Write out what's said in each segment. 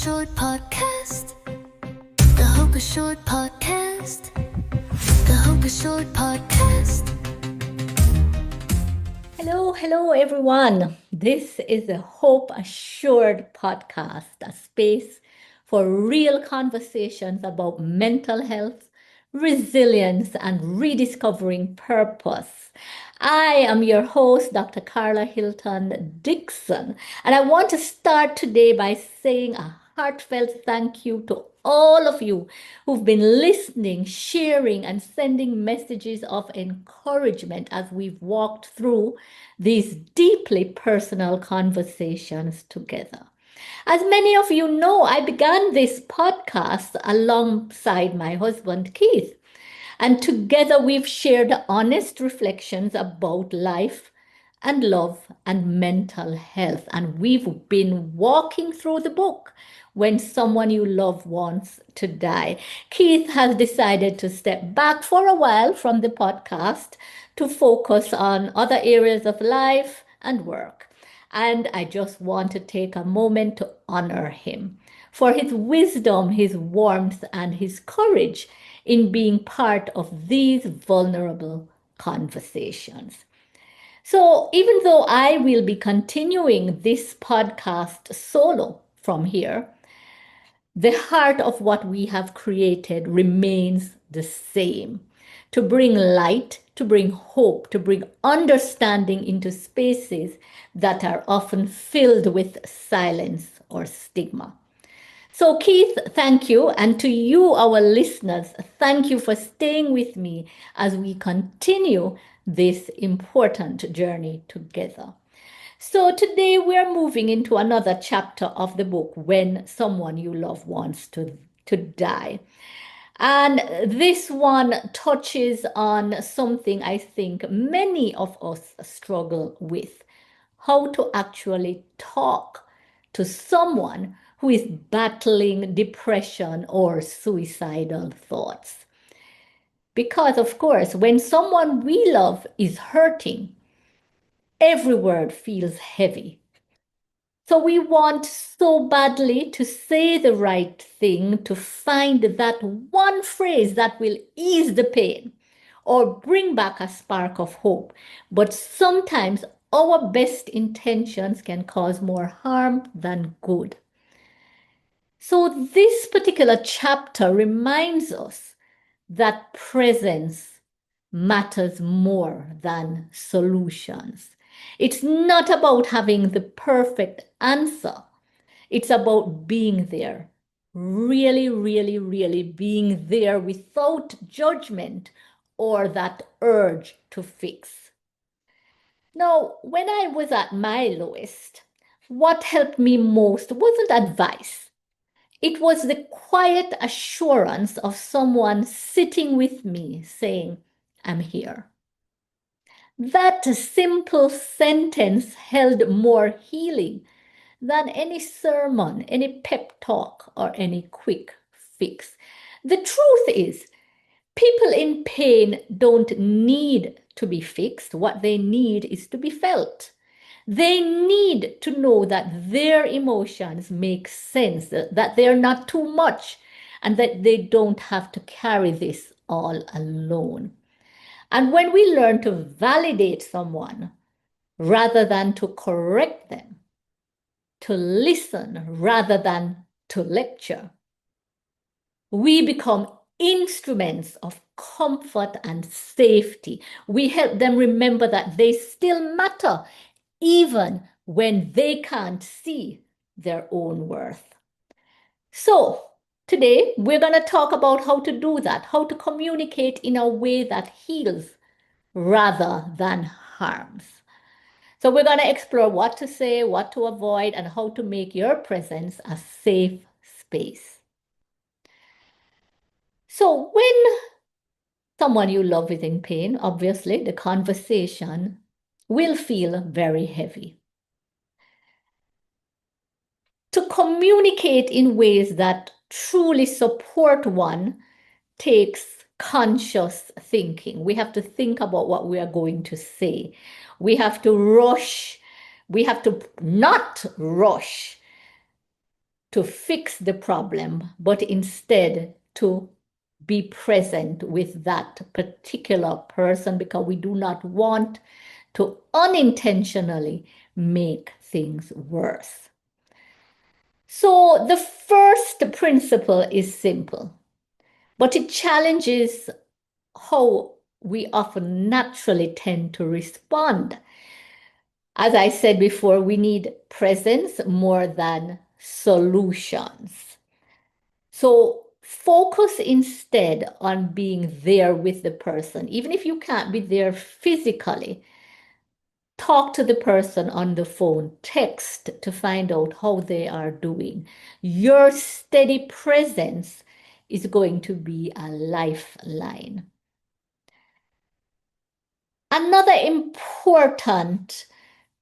Short Podcast. The Hope is Short Podcast. The Hope is Short Podcast. Hello, everyone. This is the Hope Assured podcast, a space for real conversations about mental health, resilience, and rediscovering purpose. I am your host, Dr. Karla Hylton Dixon, and I want to start today by saying a heartfelt thank you to all of you who've been listening, sharing, and sending messages of encouragement as we've walked through these deeply personal conversations together. As many of you know, I began this podcast alongside my husband, Keith. And together we've shared honest reflections about life and love and mental health. And we've been walking through the book, When Someone You Love Wants to Die. Keith has decided to step back for a while from the podcast to focus on other areas of life and work. And I just want to take a moment to honor him for his wisdom, his warmth, and his courage in being part of these vulnerable conversations. So, even though I will be continuing this podcast solo from here, the heart of what we have created remains the same: to bring light, to bring hope, to bring understanding into spaces that are often filled with silence or stigma. So, Keith, thank you. And to you, our listeners, thank you for staying with me as we continue this important journey together. So, today we're moving into another chapter of the book, When Someone You Love Wants to Die. And this one touches on something I think many of us struggle with: how to actually talk to someone who is battling depression or suicidal thoughts. Because, of course, when someone we love is hurting, every word feels heavy. So we want so badly to say the right thing, to find that one phrase that will ease the pain or bring back a spark of hope. But sometimes our best intentions can cause more harm than good. So this particular chapter reminds us that presence matters more than solutions. It's not about having the perfect answer. It's about being there, really being there without judgment or that urge to fix. Now, when I was at my lowest, what helped me most wasn't advice. It was the quiet assurance of someone sitting with me saying, "I'm here." That simple sentence held more healing than any sermon, any pep talk, or any quick fix. The truth is, people in pain don't need to be fixed. What they need is to be felt. They need to know that their emotions make sense, that they're not too much, and that they don't have to carry this all alone. And when we learn to validate someone rather than to correct them, to listen rather than to lecture, we become instruments of comfort and safety. We help them remember that they still matter, even when they can't see their own worth. So, today we're going to talk about how to do that, how to communicate in a way that heals rather than harms. So, we're going to explore what to say, what to avoid, and how to make your presence a safe space. So, when someone you love is in pain, obviously the conversation will feel very heavy. To communicate in ways that truly support one takes conscious thinking. We have to think about what we are going to say. We have to not rush to fix the problem, but instead to be present with that particular person because we do not want to unintentionally make things worse. So the first principle is simple, but it challenges how we often naturally tend to respond. As I said before, we need presence more than solutions. So focus instead on being there with the person. Even if you can't be there physically, talk to the person on the phone, text to find out how they are doing. Your steady presence is going to be a lifeline. Another important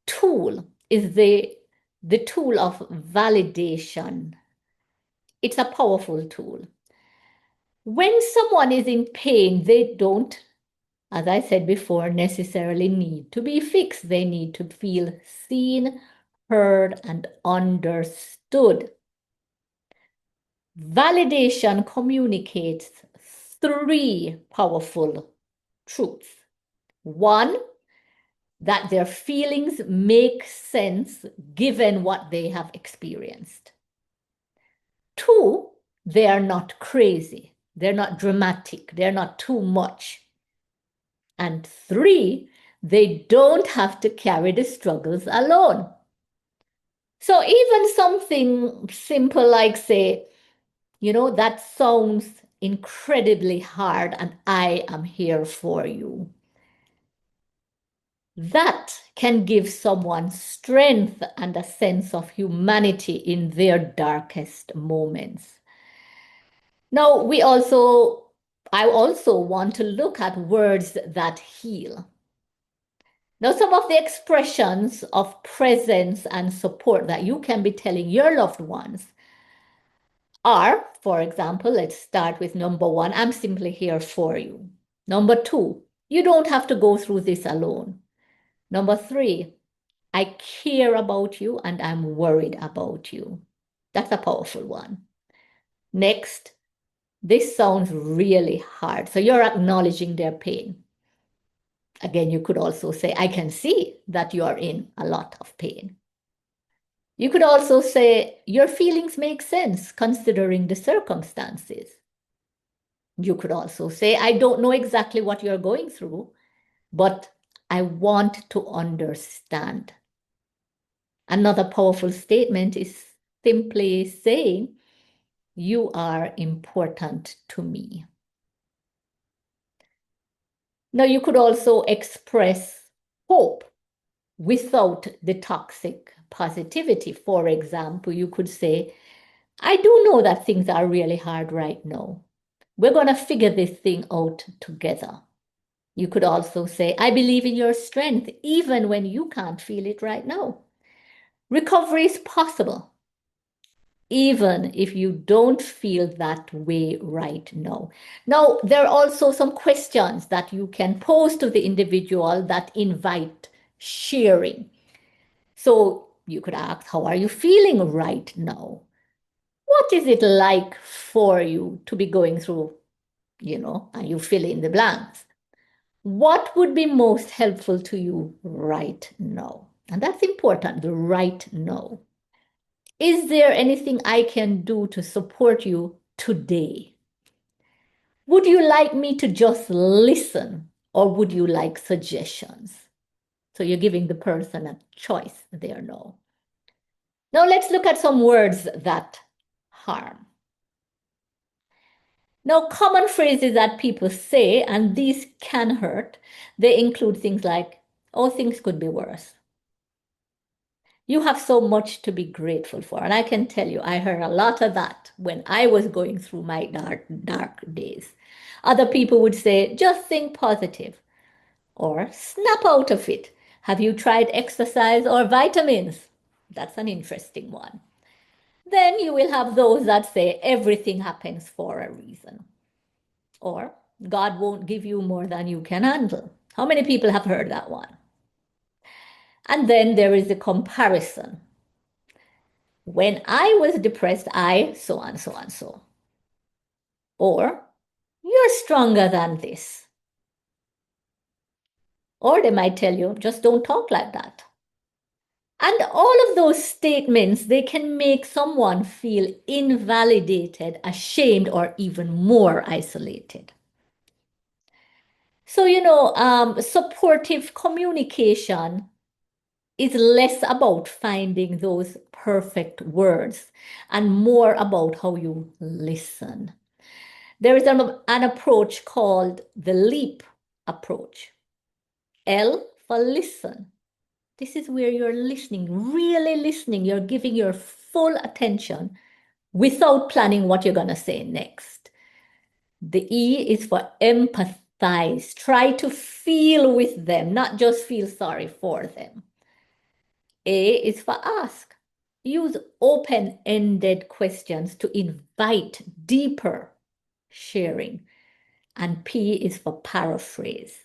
tool is the tool of validation. It's a powerful tool. When someone is in pain, they don't, as I said before, necessarily need to be fixed. They need to feel seen, heard, and understood. Validation communicates three powerful truths. One, that their feelings make sense given what they have experienced. Two, they are not crazy. They're not dramatic. They're not too much. And three, they don't have to carry the struggles alone. So even something simple like say, that sounds incredibly hard and I am here for you. That can give someone strength and a sense of humanity in their darkest moments. Now, I also want to look at words that heal. Now, some of the expressions of presence and support that you can be telling your loved ones are, for example, let's start with number one, I'm simply here for you. Number two, you don't have to go through this alone. Number three, I care about you and I'm worried about you. That's a powerful one. Next, this sounds really hard. So you're acknowledging their pain. Again, you could also say, I can see that you are in a lot of pain. You could also say, your feelings make sense considering the circumstances. You could also say, I don't know exactly what you're going through, but I want to understand. Another powerful statement is simply saying, you are important to me. Now, you could also express hope without the toxic positivity. For example, you could say, I do know that things are really hard right now. We're going to figure this thing out together. You could also say, I believe in your strength, even when you can't feel it right now. Recovery is possible, even if you don't feel that way right now. Now, there are also some questions that you can pose to the individual that invite sharing. So you could ask, how are you feeling right now? What is it like for you to be going through, and you fill in the blanks? What would be most helpful to you right now? And that's important, the right now. Is there anything I can do to support you today? Would you like me to just listen or would you like suggestions? So you're giving the person a choice there now. Now let's look at some words that harm. Now, common phrases that people say, and these can hurt, they include things like, oh, things could be worse. You have so much to be grateful for. And I can tell you, I heard a lot of that when I was going through my dark days. Other people would say, just think positive or snap out of it. Have you tried exercise or vitamins? That's an interesting one. Then you will have those that say everything happens for a reason. Or God won't give you more than you can handle. How many people have heard that one? And then there is the comparison. When I was depressed, I so and so and so. Or, you're stronger than this. Or they might tell you, just don't talk like that. And all of those statements, they can make someone feel invalidated, ashamed, or even more isolated. So, supportive communication is less about finding those perfect words and more about how you listen. There is an approach called the LEAP approach. L for listen. This is where you're listening, really listening. You're giving your full attention without planning what you're going to say next. The E is for empathize. Try to feel with them, not just feel sorry for them. A is for ask. Use open-ended questions to invite deeper sharing. And P is for paraphrase.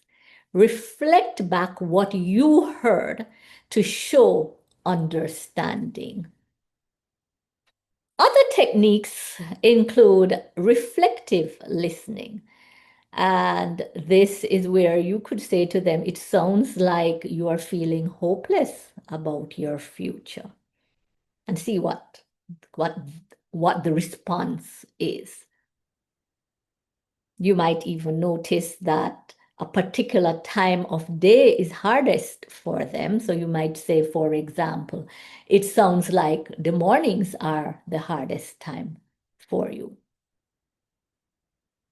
Reflect back what you heard to show understanding. Other techniques include reflective listening. And this is where you could say to them, it sounds like you are feeling hopeless about your future. And see what the response is. You might even notice that a particular time of day is hardest for them. So you might say, for example, it sounds like the mornings are the hardest time for you.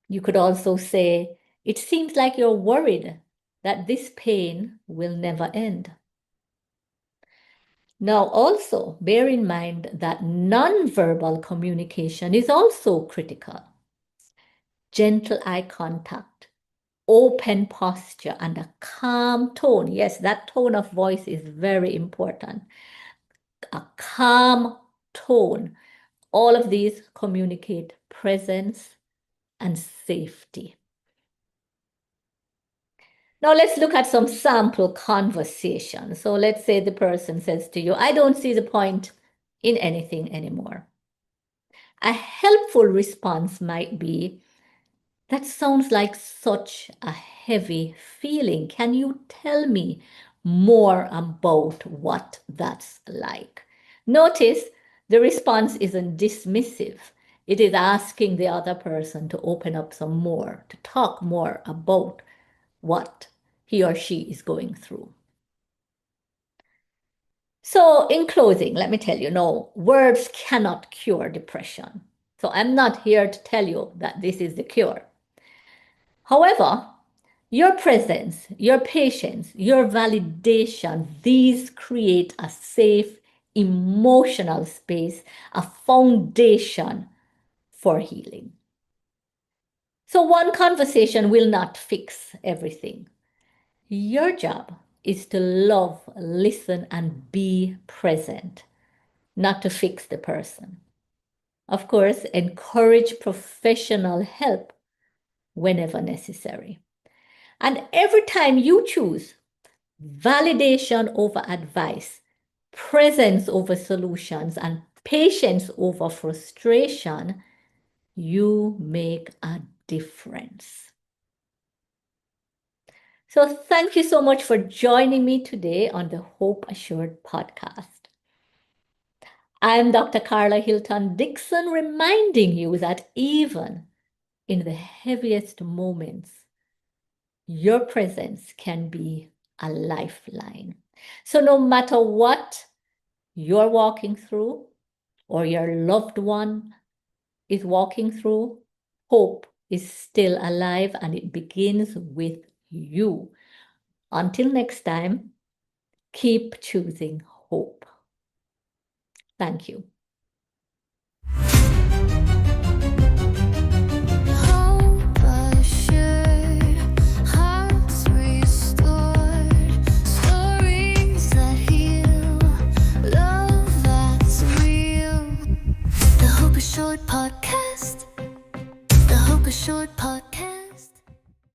You could also say, it seems like you're worried that this pain will never end. Now, also bear in mind that nonverbal communication is also critical. Gentle eye contact, open posture, and a calm tone. Yes, that tone of voice is very important. A calm tone. All of these communicate presence and safety. Now let's look at some sample conversation. So let's say the person says to you, I don't see the point in anything anymore. A helpful response might be, that sounds like such a heavy feeling. Can you tell me more about what that's like? Notice the response isn't dismissive. It is asking the other person to open up some more, to talk more about what he or she is going through. So in closing, let me tell you, no, words cannot cure depression. So I'm not here to tell you that this is the cure. However, your presence, your patience, your validation, these create a safe emotional space, a foundation for healing. So one conversation will not fix everything. Your job is to love, listen, and be present, not to fix the person. Of course, encourage professional help whenever necessary. And every time you choose validation over advice, presence over solutions, and patience over frustration, you make a difference. So thank you so much for joining me today on the Hope Assured podcast. I'm Dr. Karla Hylton Dixon, reminding you that even in the heaviest moments, your presence can be a lifeline. So no matter what you're walking through or your loved one is walking through, hope is still alive and it begins with you. Until next time, keep choosing hope. Thank you. Hope assured, hearts restored, stories that heal, love that's real. The Hope Assured podcast. The Hope Assured podcast.